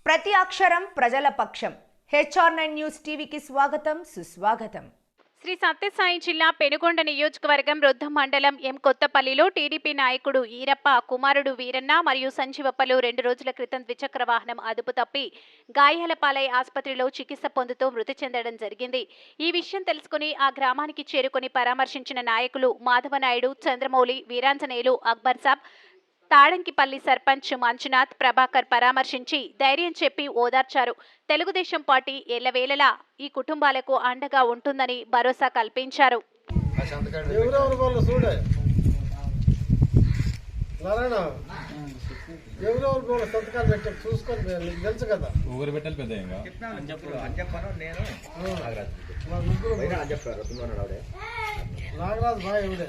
ప్రతి అక్షరం ప్రజల పక్షం. HR9 న్యూస్ టీవీకి స్వాగతం, సుస్వాగతం. శ్రీ సత్యసాయి జిల్లా పెనుగొండ నియోజకవర్గం రుద్ద మండలం ఎం కొత్తపల్లిలో టీడీపీ నాయకుడు ఈరప్ప కుమారుడు వీరన్న మరియు సంజీవప్పలు 2 రోజుల క్రితం ద్విచక్ర వాహనం అదుపు తప్పి గాయాలపాలై ఆసుపత్రిలో చికిత్స పొందుతూ మృతి చెందడం జరిగింది. ఈ విషయం తెలుసుకుని ఆ గ్రామానికి చేరుకుని పరామర్శించిన నాయకులు మాధవనాయుడు, చంద్రమౌళి, వీరాంజనేయులు, అక్బర్ సాబ్, తాడంకిపల్లి సర్పంచ్ మంజునాథ్, ప్రభాకర్ పరామర్శించి ధైర్యం చెప్పి ఓదార్చారు. తెలుగుదేశం పార్టీ ఎల్లవేళలా ఈ కుటుంబాలకు అండగా ఉంటుందని భరోసా కల్పించారు. నాగరాజ్ భాయ్ ఎవడే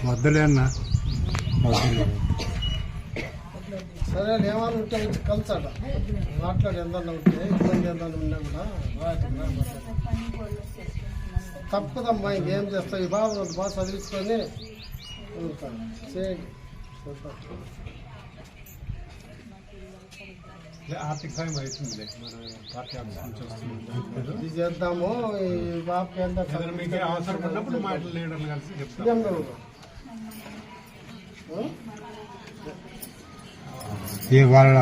వద్దులే అన్న, సరే ఏమైనా ఉంటే కలిసాట మాట్లాడి ఎందన్నా ఉంటే ఇబ్బంది ఏదన్నా ఉన్నా కూడా తప్పదమ్మా. ఇంకేం చేస్తావు, ఈ బాబు బాగా చదివించుకొని చేయండి. ఆర్థిక సాయం అవుతుంది, మన పార్టీ ఇది చేద్దాము. ఈ బాబుకి ఎంత అవసరం ఉన్నప్పుడు మాటలు లీడర్లు కలిసి చెప్తాం. వాళ్ళ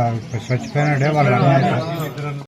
చచ్చిపోయినాడే వాళ్ళ